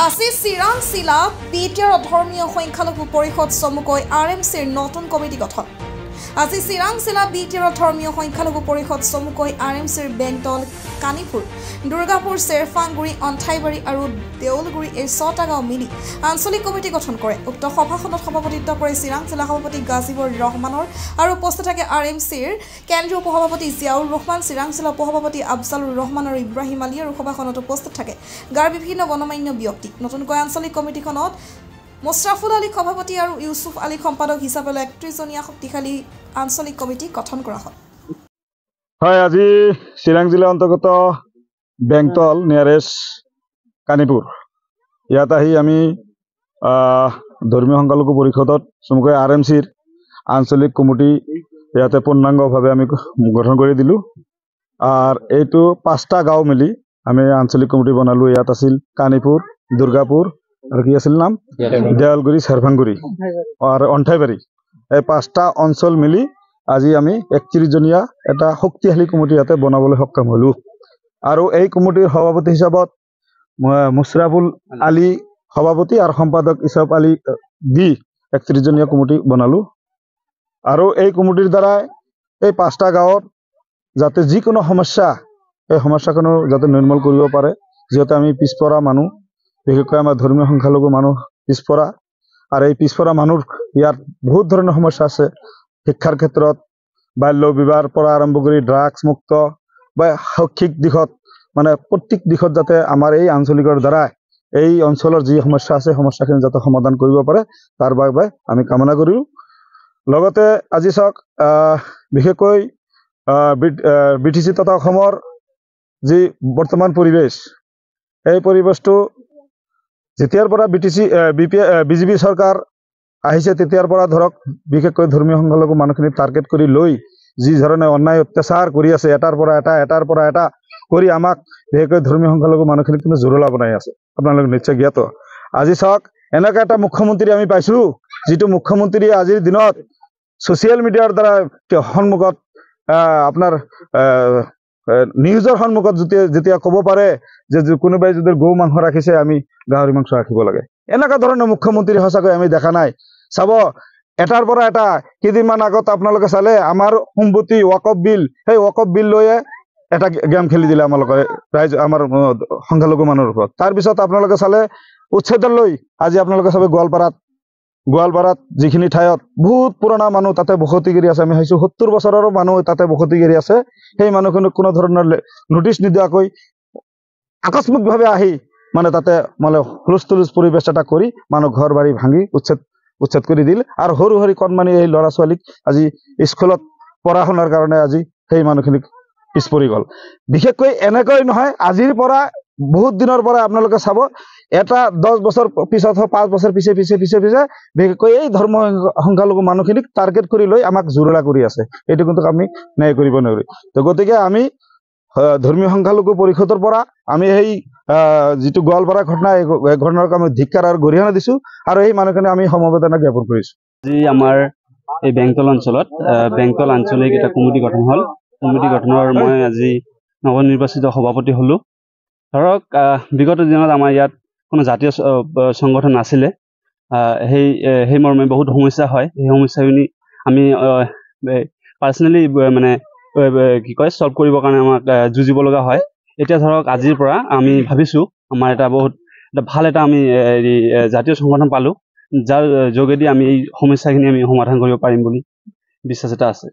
আজি চিৰাং জিলা বিটিআৰ অধৰ্মীয় সংখ্যালঘু পৰিষদ চমুকৈ RMCৰ নতুন কমিটি গঠন। আজি চিৰাং জিলা বিটিআৰ ধৰ্মীয় সংখ্যালঘু পৰিষদ চমুকৈ RMCৰ বেংতল, কানিপুৰ, দুৰ্গাপুৰ, চেৰফাংগুৰি, অন্থাইবাৰী আৰু দেউলগুৰি এই 6টা গাঁও মিলি আঞ্চলিক কমিটি গঠন কৰে। উক্ত সভাখনত সভাপতিত্ব কৰে চিৰাং জিলা সভাপতি গাজিবুৰ ৰহমানৰ আৰু উপস্থিত থাকে RMCৰ কেন্দ্ৰীয় উপসভাপতি জিয়াউৰ ৰহমান, চিৰাং জিলা উপসভাপতি আফজালুৰ ৰহমান আৰু ইব্ৰাহিম আলী আৰু সভাখনত উপস্থিত থাকে গাঁৱৰ বিভিন্ন গণমান্য ব্যক্তি। নতুনকৈ আঞ্চলিক কমিটিখনত মোস্তাফুল আলী সভাপতি আৰু ইউসুফ আলী সম্পাদক হিচাপে 31জনীয়া শক্তিশালী আঞ্চলিক কমিটি গঠন কৰা হয়। হয়, আজি চিৰাং জিলা অন্তৰ্গত বেংতল নিয়াৰেষ্ট কানিপুৰ ইয়াত আহি আমি ধৰ্মীয় সংখ্যালঘু পৰিষদত চমুকৈ RMCৰ আঞ্চলিক কমিটি ইয়াতে পূৰ্ণাংগভাৱে আমি গঠন কৰি দিলোঁ। আর এইটো 5টা গাঁও মিলি আমি আঞ্চলিক কমিটি বনালোঁ। ইয়াত আছিল কানিপুৰ, দুৰ্গাপুৰ আৰু কি আছিল নাম দেউলগুৰি, চেৰফাংগুৰি আৰু অন্থাইবাৰী। এই 5টা অঞ্চল মিলি আজি আমি 31জনীয়া এটা শক্তিশালী কমিটি ইয়াতে বনাবলৈ সক্ষম হলোঁ। আৰু এই কমিটিৰ সভাপতি হিচাপত মোস্তাফুল আলী সভাপতি আৰু সম্পাদক ইউসুফ আলী দি 31জনীয়া কমিটি বনালোঁ। আৰু এই কমিটিৰ দ্বাৰাই এই 5টা গাঁৱত যাতে যিকোনো সমস্যা এই সমস্যাখনো যাতে নিৰ্মূল কৰিব পাৰে, যিহেতু আমি পিছপৰা মানুহ, বিশেষকৈ আমাৰ ধৰ্মীয় সংখ্যালঘু মানুহ পিছপৰা। আৰু এই পিছপৰা মানুহ ইয়াত বহুত ধৰণৰ সমস্যা আছে। শিক্ষাৰ ক্ষেত্ৰত বাল্য বিবাহৰ পৰা আৰম্ভ কৰি ড্ৰাগছ মুক্ত বা শৈক্ষিক দিশত মানে প্ৰত্যেক দিশত যাতে আমাৰ এই আঞ্চলিকৰ দ্বাৰা এই অঞ্চলৰ যি সমস্যা আছে সমস্যাখিনি যাতে সমাধান কৰিব পাৰে তাৰ বাবে আমি কামনা কৰিলোঁ। লগতে আজি চাওক বিশেষকৈ BTC তথা অসমৰ যি বৰ্তমান পৰিৱেশ, এই পৰিৱেশটো যেতিয়াৰ পৰা BJP চৰকাৰ আহিছে তেতিয়াৰ পৰা ধৰক বিশেষকৈ ধৰ্মীয় সংখ্যালঘু মানুহখিনি টাৰ্গেট কৰি লৈ যি ধৰণে অন্যায় অত্যাচাৰ কৰি আছে, এটাৰ পৰা এটা কৰি আমাক বিশেষকৈ ধৰ্মীয় সংখ্যালঘু মানুহখিনিক কিন্তু জুৰুলা বনাই আছে। আপোনালোক নিশ্চয় জ্ঞাত। আজি চাওক এনেকুৱা এটা মুখ্যমন্ত্ৰী আমি পাইছোঁ, যিটো মুখ্যমন্ত্ৰী আজিৰ দিনত ছ'চিয়েল মিডিয়াৰ দ্বাৰা সন্মুখত আপোনাৰ নিউজৰ সন্মুখত যেতিয়া ক'ব পাৰে যে কোনোবাই যদি গৌ মাংস ৰাখিছে আমি গাহৰি মাংস ৰাখিব লাগে। এনেকুৱা ধৰণৰ মুখ্যমন্ত্ৰী সঁচাকৈ আমি দেখা নাই। চাব এটাৰ পৰা এটা কেইদিনমান আগত আপোনালোকে চালে আমাৰ সম্পত্তি ৱাকফ বিল, সেই ৱাকফ বিল লৈয়ে এটা গেম খেলি দিলে আমালোকে আমাৰ সংখ্যালঘু মানুহৰ ওপৰত। তাৰপিছত আপোনালোকে চালে উচ্ছেদৰ লৈ আজি আপোনালোকে চাবে গোৱালপাৰাত যিখিনি ঠাইত বহুত পুৰণা মানুহ তাতে বসতি কৰি আছে, আমি ভাবিছোঁ 70 বছৰৰো মানুহ তাতে বসতি কৰি আছে। সেই মানুহখিনিক কোনো ধৰণৰ নোটিছ নিদিয়াকৈ আকস্মিকভাৱে আহি মানে তাতে মানে হুলস্থুলুজ পৰিৱেশ এটা কৰি মানুহ ঘৰ বাৰী ভাঙি উচ্ছেদ কৰি দিল। আৰু সৰু কণমানি এই ল'ৰা ছোৱালীক আজি স্কুলত পঢ়া শুনাৰ কাৰণে আজি সেই মানুহখিনিক পিছ পৰি গ'ল। বিশেষকৈ এনেকৈ নহয়, আজিৰ পৰা বহুত দিনৰ পৰা আপোনালোকে চাব এটা 10 বছৰ পিছত 5 বছৰ পিছে বিশেষকৈ এই ধৰ্ম সংখ্যালঘু মানুহখিনিক টাৰ্গেট কৰি লৈ আমাক জুৰুলা কৰি আছে। এইটো কিন্তু আমি ন্যায় কৰিব নোৱাৰি। তো গতিকে আমি ধৰ্মীয় সংখ্যালঘু পৰিষদৰ পৰা আমি সেই যিটো গোৱালপাৰা ঘটনা, এই ঘটনাক আমি ধিক্কাৰ আৰু গৰিহণা দিছোঁ আৰু এই মানুহখিনি আমি সমবেদনা জ্ঞাপন কৰিছোঁ। আজি আমাৰ এই বেংতল অঞ্চলত বেংতল আঞ্চলিক এটা কমিটি গঠন হ'ল। কমিটি গঠনৰ মই আজি নৱনিৰ্বাচিত সভাপতি হ'লোঁ। ধৰক বিগত দিনত আমাৰ ইয়াত কোনো জাতীয় সংগঠন নাছিলে। সেই মৰ্মে বহুত সমস্যা হয়। সেই সমস্যাখিনি আমি পাৰ্চনেলি মানে চল্ভ কৰিবৰ কাৰণে আমাক যুঁজিব লগা হয়। এতিয়া ধৰক আজিৰ পৰা আমি ভাবিছোঁ আমাৰ এটা ভাল এটা আমি জাতীয় সংগঠন পালোঁ, যাৰ যোগেদি আমি এই সমস্যাখিনি আমি সমাধান কৰিব পাৰিম বুলি বিশ্বাস এটা আছে।